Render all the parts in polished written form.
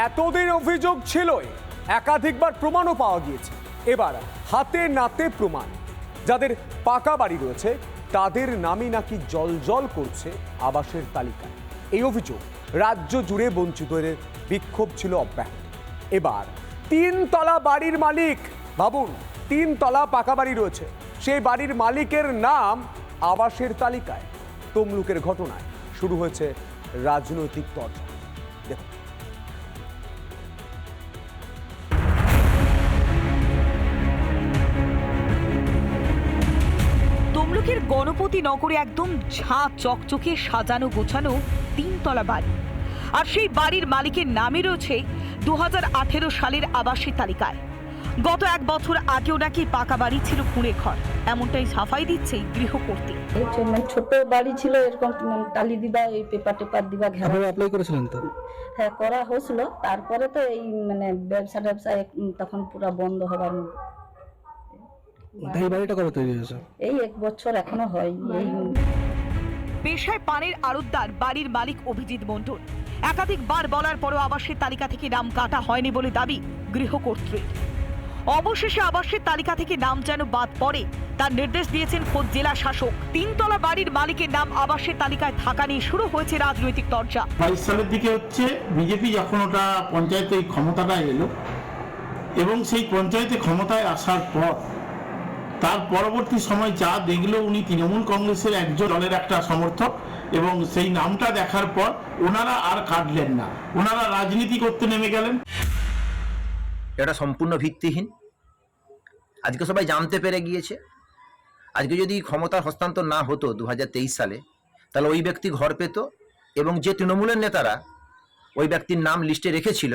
এতদিন অভিযোগ ছিলই, একাধিকবার প্রমাণও পাওয়া গিয়েছে। এবার হাতে নাতে প্রমাণ। যাদের পাকা বাড়ি রয়েছে তাদের নামই নাকি জলজল করছে আবাসের তালিকায়। এই অভিযোগ রাজ্য জুড়ে বঞ্চিতদের বিক্ষোভ ছিল অব্যাহত। এবার 3 তলা বাড়ির মালিক, ভাবুন 3 তলা পাকা বাড়ি রয়েছে, সেই বাড়ির মালিকের নাম আবাসের তালিকায়। তমলুকের ঘটনায় শুরু হয়েছে রাজনৈতিক তরজা। দেখুন, তমলুকের গণপতি নগরে একদম ঝাঁ চকচকে সাজানো গোছানো 3 তলা বাড়ি, আর সেই বাড়ির মালিকের নামে রয়েছে 2018 সালের আবাসের তালিকায়। গত 1 বছর আগেও নাকি পাকা বাড়ি ছিল কুঁড়ে ঘর, এমনটাই সাফাই দিচ্ছে গৃহকর্ত্রী। ছোট বাড়ি ছিল, এরকম টালি দিবা, এই পেপার টেপার দিবা, ঘেরা অ্যাপ্লাই করেছিলেন তো? হ্যাঁ, করা হয়েছিল। তারপরে তো এই ব্যবসা তখন পুরো বন্ধ হবার এই বাড়িটা কবে তৈরি হয়েছে? এই 1 বছর এখনো হয়। এই পেশায় পানের আড়তদার বাড়ির মালিক অভিজিৎ মণ্ডল। একাধিকবার বলার পরও আবাসের তালিকা থেকে নাম কাটা হয়নি বলে দাবি গৃহকর্ত্রীর। অবশেষে আবাসের তালিকা থেকে নাম যেন বাদ পড়ে তার নির্দেশ দিয়েছেন খোদ জেলা শাসক। 3 তলা বাড়ির মালিকের নাম আবাসের তালিকায় থাকা নিয়ে শুরু হয়েছে রাজনৈতিক চর্চা। 22 সালের দিকে হচ্ছে বিজেপি যখন ওটা পঞ্চায়েতে ক্ষমতাটা এলো, এবং সেই পঞ্চায়েতে ক্ষমতায় আসার পর তার পরবর্তী সময় যা দেখলো, উনি তৃণমূল কংগ্রেসের একজন দলের একটা সমর্থক, এবং সেই নামটা দেখার পর ওনারা আর কাটলেন না, ওনারা রাজনীতি করতে নেমে গেলেন। এটা সম্পূর্ণ ভিত্তিহীন। আজকে সবাই জানতে পেরে গিয়েছে। আজকে যদি ক্ষমতার হস্তান্তর না হতো 2023 সালে, তাহলে ওই ব্যক্তি ঘর পেত, এবং যে তৃণমূলের নেতারা ওই ব্যক্তির নাম লিস্টে রেখেছিল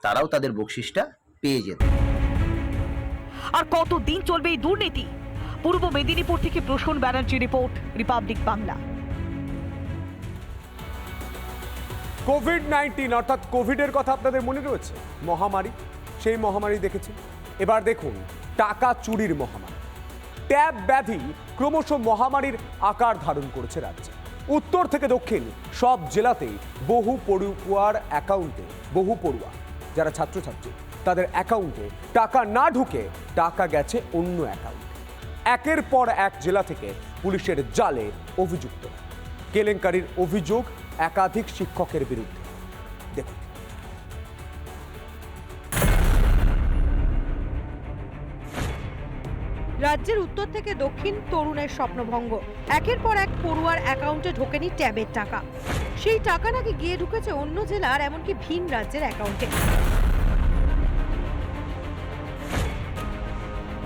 তারাও তাদের বকশিসটা পেয়ে যেত। আর কতদিন চলবে এই দুর্নীতি? পূর্ব মেদিনীপুর থেকে Prasun Banerjee report, Republic Bangla. COVID-19 অর্থাৎ কোভিডের কথা আপনাদের মনে রয়েছে, মহামারী। সেই মহামারী দেখেছি। এবার দেখুন টাকা চুরির মহামারী। ট্যাব ব্যাধি ক্রমশ মহামারীর আকার ধারণ করেছে রাজ্যে। উত্তর থেকে দক্ষিণ সব জেলাতেই বহু পড়ুয়ার অ্যাকাউন্টে, বহু পড়ুয়া যারা ছাত্রছাত্রী, তাদের অ্যাকাউন্টে টাকা না ঢুকে টাকা গেছে অন্য অ্যাকাউন্টে। একের পর এক জেলা থেকে পুলিশের জালে অভিযুক্ত। কেলেঙ্কারির অভিযোগ একাধিক শিক্ষকের বিরুদ্ধে। দেখুন, রাজ্যের উত্তর থেকে দক্ষিণ তরুণের স্বপ্নভঙ্গ। একের পর এক পড়ুয়ার অ্যাকাউন্টে ঢোকেনি ট্যাবের টাকা। সেই টাকা নাকি গিয়ে ঢুকেছে অন্য জেলার, এমনকি ভিন রাজ্যের অ্যাকাউন্টে।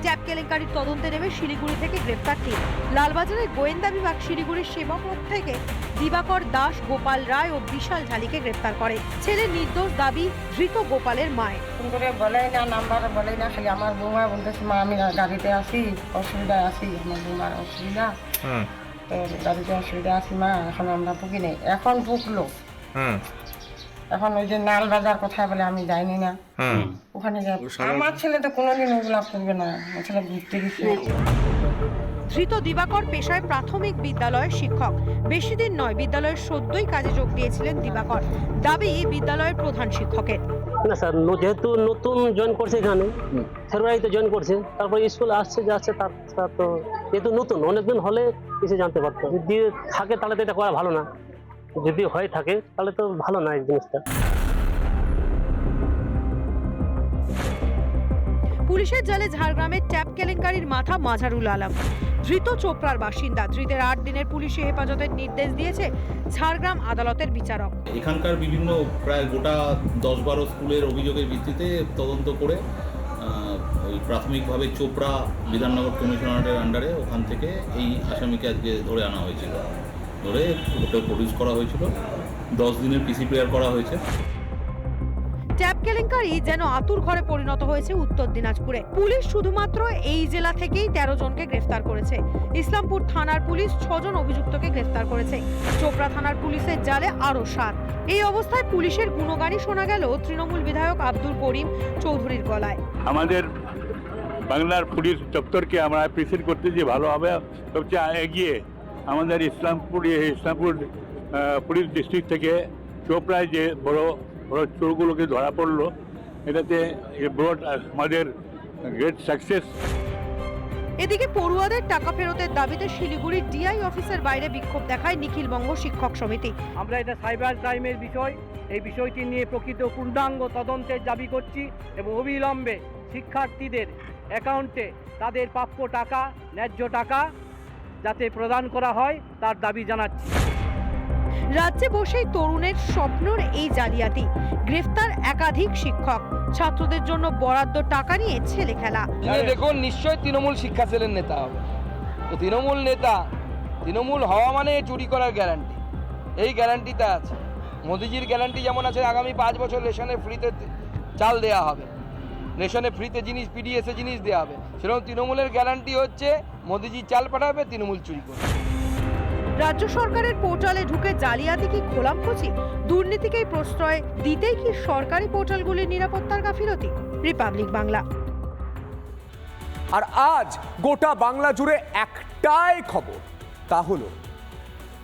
ট্যাব কেলেঙ্কারির তদন্তে নেমে শিলিগুড়ি থেকে গ্রেফতার টিম। লালবাজারের গোয়েন্দা বিভাগ শিলিগুড়ির সেবকরোড থেকে দিবাকর দাস, গোপাল রায় ও বিশাল ঝালিকে গ্রেফতার করে। ছেলের নির্দোষ দাবি ধৃত গোপালের মায়ের। করে বলেই না, নাম্বার বলেই না, খালি আমার বৌমা বলতেছে, মা আমি গাড়িতে আসি, অসুবিধায় আসি, আমার বৌমার অসুবিধা, তো গাড়িতে অসুবিধা আছি মা, এখন আমরা ঢুকি নেই। এখন ঢুকলো, এখন ওই যে নাল বাজার কোথায় বলে আমি যাইনি না, ওখানে যাই। আমার ছেলে তো কোনোদিন ওগুলা করবে না, আমার ছেলে ঘুরতে গেছে। ধৃত দিবাকর পেশায় প্রাথমিক বিদ্যালয়ের শিক্ষক। বেশি দিন নয়, বিদ্যালয়ের সদ্যই কাজে যোগ দিয়েছিলেন দিবাকর। দাবি বিদ্যালয়ের প্রধান শিক্ষকের। না স্যার, যেহেতু নতুন জয়েন করছে এখানে, ফেব্রুয়ারিতে জয়েন করছে, তারপর স্কুল আসছে যাচ্ছে, তার তো যেহেতু নতুন, অনেকদিন হলে কিছু জানতে পারতো। যদি থাকে তাহলে তো এটা করা ভালো না, যদি হয়ে থাকে তাহলে তো ভালো না এই জিনিসটা। পুলিশের জালে ঝাড়গ্রামের ট্যাব কেলেঙ্কারির মাথা মাঝারুল আলম। ধৃত চোপড়ার বাসিন্দা। ধৃতের 8 দিনের পুলিশি হেফাজতের নির্দেশ দিয়েছে ঝাড়গ্রাম আদালতের বিচারক। এখানকার বিভিন্ন প্রায় গোটা 10-12 স্কুলের অভিযোগের ভিত্তিতে তদন্ত করে ওই প্রাথমিকভাবে চোপড়া বিধাননগর কমিশনারের আন্ডারে ওখান থেকে এই আসামিকে আজকে ধরে আনা হয়েছিল, ধরে কোর্টে প্রডিউস করা হয়েছিল। 10 দিনের পিসি প্রেয়ার করা হয়েছে। ট্যাব কেলেঙ্কারি যেন আতুর ঘরে পরিণত হয়েছে উত্তর দিনাজপুরে। পুলিশ শুধুমাত্র এই জেলা থেকেই 13 জনকে গ্রেফতার করেছে। ইসলামপুর থানার পুলিশ 6 জন অভিযুক্তকে গ্রেফতার করেছে। চোপড়া থানার পুলিশের জালে আরো 7। এই অবস্থায় পুলিশের গুণগানই শোনা গেল তৃণমূল বিধায়ক আব্দুল করিম চৌধুরীর গলায়। আমাদের বাংলার পুলিশ দপ্তরকে আমরা অ্যাপ্রিসিয়েট করতে যে ভালো হবে, সবচেয়ে এগিয়ে আমাদের ইসলামপুর পুলিশ ডিস্ট্রিক্ট থেকে চোপড়ায় যে বড় ওরা চোরগুলোকে ধরা পড়লো, এটাতে ব্রড আমাদের গ্রেট সাকসেস। এদিকে পড়ুয়াদের টাকা ফেরতের দাবিতে শিলিগুড়ির ডিআই অফিসের বাইরে বিক্ষোভ দেখায় নিখিলবঙ্গ শিক্ষক সমিতি। আমরা এটা সাইবার ক্রাইমের বিষয়, এই বিষয়টি নিয়ে প্রকৃত পূর্ণাঙ্গ তদন্তের দাবি করছি এবং অবিলম্বে শিক্ষার্থীদের অ্যাকাউন্টে তাদের প্রাপ্য টাকা, ন্যায্য টাকা যাতে প্রদান করা হয় তার দাবি জানাচ্ছি। রাজ্যে বসেই তরুণের স্বপ্নর এই জালিয়াতি, গ্রেফতার একাধিক শিক্ষক, ছাত্রদের জন্য বরাদ্দ টাকা নিয়ে ছেলে খেলা। দেখুন, নিশ্চয়ই তৃণমূল শিক্ষা সেলের নেতা হবে, তো তৃণমূল নেতা, তৃণমূল হওয়া মানে চুরি করার গ্যারান্টি, এই গ্যারান্টিটা আছে। মোদিজির গ্যারান্টি যেমন আছে আগামী 5 বছর রেশনে ফ্রিতে চাল দেওয়া হবে, রেশনে ফ্রিতে জিনিস, পিডিএসে জিনিস দেওয়া হবে, সেরকম তৃণমূলের গ্যারান্টি হচ্ছে মোদিজি চাল পাঠাবে, তৃণমূল চুরি করবে। রাজ্য সরকারের পোর্টালে ঢুকে জালিয়াতি কি খোলামখুচি? দুর্নীতিকেই প্রশ্রয় দিতেই কি সরকারি পোর্টালগুলির নিরাপত্তার গাফিলতি? রিপাবলিক বাংলা। আর আজ গোটা বাংলা জুড়ে একটাই খবর, তা হলো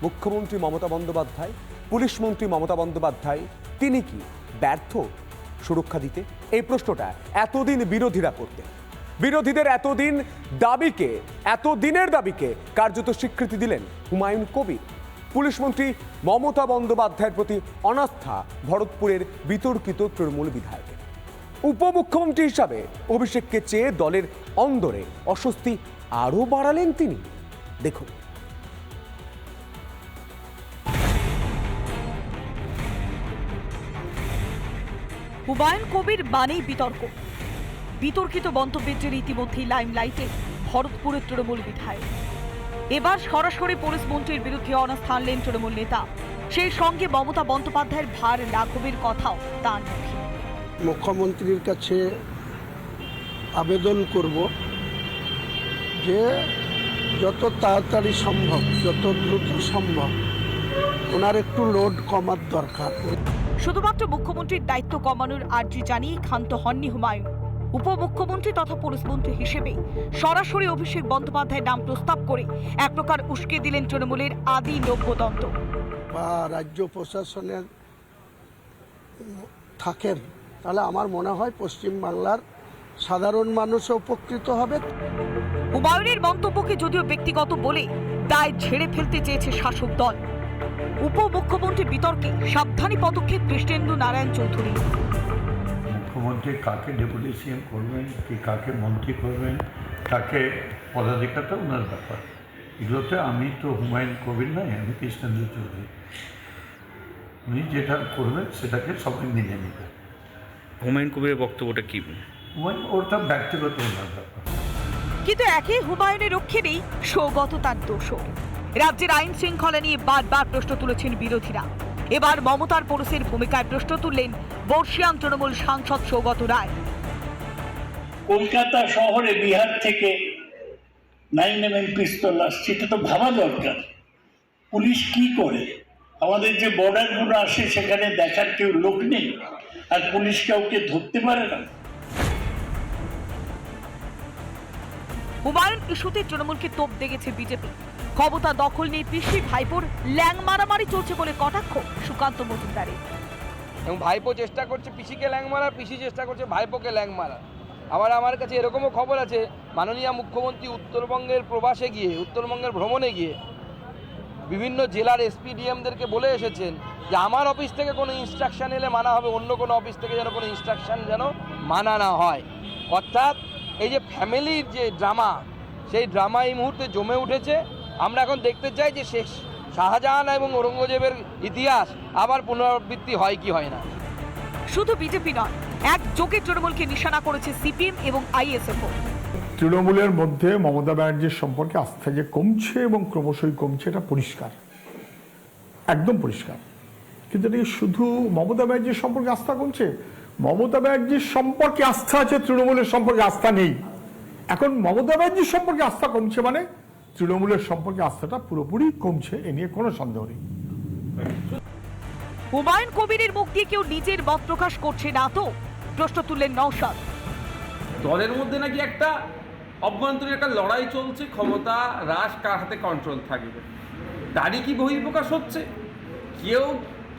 মুখ্যমন্ত্রী মমতা বন্দ্যোপাধ্যায়, পুলিশ মন্ত্রী মমতা বন্দ্যোপাধ্যায়, তিনি কি ব্যর্থ সুরক্ষা দিতে? এই প্রশ্নটা এতদিন বিরোধীরা করতেন। বিরোধীদের এতদিনের দাবিকে কার্যত স্বীকৃতি দিলেন হুমায়ুন কবির। পুলিশ মন্ত্রী মমতা বন্দ্যোপাধ্যায়ের প্রতি অনাস্থা ভরতপুরের বিতর্কিত তৃণমূল বিধায়কের। উপমুখ্যমন্ত্রী হিসাবে অভিষেককে চেয়ে দলের অন্দরে অস্বস্তি আরও বাড়ালেন তিনি। দেখুন। হুমায়ুন কবির মানেই বিতর্ক। বিতর্কিত মন্তব্যের জেরে ইতিমধ্যেই লাইমলাইটে ভরতপুরের তৃণমূল বিধায়ক। এবার সরাসরি পুলিশ মন্ত্রীর বিরুদ্ধে অনাস্থা আনলেন তৃণমূল নেতা, সেই সঙ্গে মমতা বন্দ্যোপাধ্যায়ের ভার লাঘবের কথাও তার মুখে। মুখ্যমন্ত্রীর কাছে আবেদন করব যে যত তাড়াতাড়ি সম্ভব, যত দ্রুত সম্ভব ওনার একটু লোড কমার দরকার। শুধুমাত্র মুখ্যমন্ত্রীর দায়িত্ব কমানোর আর্জি জানিয়ে ক্ষান্ত হননি হুমায়ুন। উপমুখ্যমন্ত্রী তথা পুলিশ মন্ত্রী হিসেবে সরাসরি অভিষেক বন্দ্যোপাধ্যায়ের নাম প্রস্তাব করে এক প্রকার উস্কে দিলেন তৃণমূলের আদি নব্যদন্ত। বা রাজ্য প্রশাসনের থাকেন, তাহলে আমার মনে হয় পশ্চিমবাংলার সাধারণ মানুষও উপকৃত হবে। হুমায়ুনের মন্তব্যকে যদিও ব্যক্তিগত বলে দায় ঝেড়ে ফেলতে চেয়েছে শাসক দল। উপমুখ্যমন্ত্রী বিতর্কে সাবধানী পদক্ষেপ কৃষ্ণেন্দু নারায়ণ চৌধুরী। মুখ্যমন্ত্রী কাকে ডেপুটি সিএম করবেন, কি কাকে মন্ত্রী করবেন, তাকে পদাধিকারটা ওনার ব্যাপার। এগুলোতে আমি তো হুমায়ুন কবির নয়, আমি কৃষ্ণেন্দু চৌধুরী। উনি যেটা করবেন সেটাকে সবাই মেনে নেবে। হুমায়ুন কবিরের বক্তব্যটা কি? হুমায়ুন ওটা ব্যক্তিগত ওনার ব্যাপার। কিন্তু একই হুমায়ুনের রক্ষে নেই সৌগত তার দোষর। রাজ্যের আইন শৃঙ্খলা নিয়ে বারবার প্রশ্ন তুলেছেন বিরোধীরা। এবার মমতার পুলিশের ভূমিকায় প্রশ্ন তুললেন বর্ষিয়ান তৃণমূল সাংসদ সৌগত রায়। কলকাতা শহরে বিহার থেকে 9mm পিস্তল আসছে, এটা তো ভাবা দরকার। পুলিশ কি করে? আমাদের যে বর্ডারগুলো আসে সেখানে দেখার কেউ লোক নেই, আর পুলিশ কাউকে ধরতে পারে না। হুমায়ুন ইস্যুতে তৃণমূলকে তোপ দেখেছে বিজেপি। ক্ষমতা দখল নিয়ে পিসি ভাইপোর ল্যাং মারামারি চলছে বলে কটাক্ষ সুকান্ত মজুমদারের। এবং ভাইপো চেষ্টা করছে পিসিকে ল্যাং মারার, পিসি চেষ্টা করছে ভাইপোকে ল্যাং মারার। আমার কাছে এরকমও খবর আছে, মাননীয় মুখ্যমন্ত্রী উত্তরবঙ্গের প্রবাসে গিয়ে, উত্তরবঙ্গের ভ্রমণে গিয়ে বিভিন্ন জেলার এসপিডিএমদেরকে বলে এসেছেন যে আমার অফিস থেকে কোনো ইনস্ট্রাকশন এলে মানা হবে, অন্য কোনো অফিস থেকে যেন কোনো ইনস্ট্রাকশন যেন মানা না হয়। অর্থাৎ এই যে ফ্যামিলির যে ড্রামা, সেই ড্রামা এই মুহূর্তে জমে উঠেছে। আমরা এখন দেখতে চাই যে শেখ শাহজাহান এবং ঔরঙ্গজেবের ইতিহাস আবার পুনরাবৃত্তি হয় কি হয় না। শুধু বিজেপি নয়, একযোগে তৃণমূলকে নিশানা করেছে সিপিএম এবং আইএসএফও। তৃণমূলের মধ্যে মমতা ব্যানার্জির সম্পর্কে আস্থা যে কমছে এবং ক্রমশই কমছে, এটা পরিষ্কার, একদম পরিষ্কার। কিন্তু এটা শুধু মমতা ব্যানার্জির সম্পর্কে আস্থা কমছে, মমতা ব্যানার্জির সম্পর্কে আস্থা আছে, তৃণমূলের সম্পর্কে আস্থা নেই। এখন মমতা ব্যানার্জির সম্পর্কে আস্থা কমছে মানে তৃণমূলের সম্পর্কে আস্থাটা পুরোপুরি কমছে, এ নিয়ে কোনো সন্দেহ নেই। হুমায়ুন কবিরের মুখ দিয়ে কেউ নিজের মত প্রকাশ করছে না তো, প্রশ্ন তুললেন নওশাদ। দলের মধ্যে নাকি একটা অভ্যন্তরীণ একটা লড়াই চলছে, ক্ষমতা রাশ কার হাতে কন্ট্রোল থাকবে, তারই কি বহিঃপ্রকাশ হচ্ছে? কেউ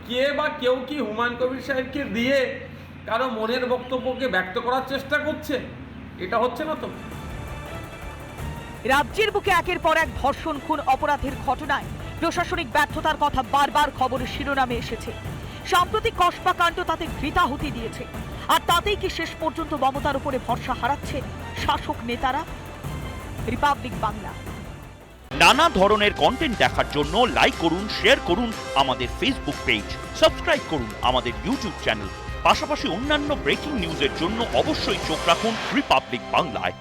কে বা কেউ কি হুমায়ুন কবির সাহেবকে দিয়ে কারো মনের বক্তব্যকে ব্যক্ত করার চেষ্টা করছে? এটা হচ্ছে না তো। রাজ্যের বুকে একের পর এক ধর্ষণ, খুন, অপরাধের ঘটনায় প্রশাসনিক ব্যর্থতার কথা বারবার খবরের শিরোনামে এসেছে। সাম্প্রতিক কসবা কাণ্ড তাতে ঘৃতাহুতি দিয়েছে। আর তাতেই কি শেষ পর্যন্ত মমতার উপরে ভরসা হারাচ্ছে শাসক নেতারা? রিপাবলিক বাংলা। নানা ধরনের কন্টেন্ট দেখার জন্য লাইক করুন, শেয়ার করুন আমাদের ফেসবুক পেজ, সাবস্ক্রাইব করুন আমাদের ইউটিউব চ্যানেল। পাশাপাশি অন্যান্য ব্রেকিং নিউজের জন্য অবশ্যই চোখ রাখুন রিপাবলিক বাংলায়।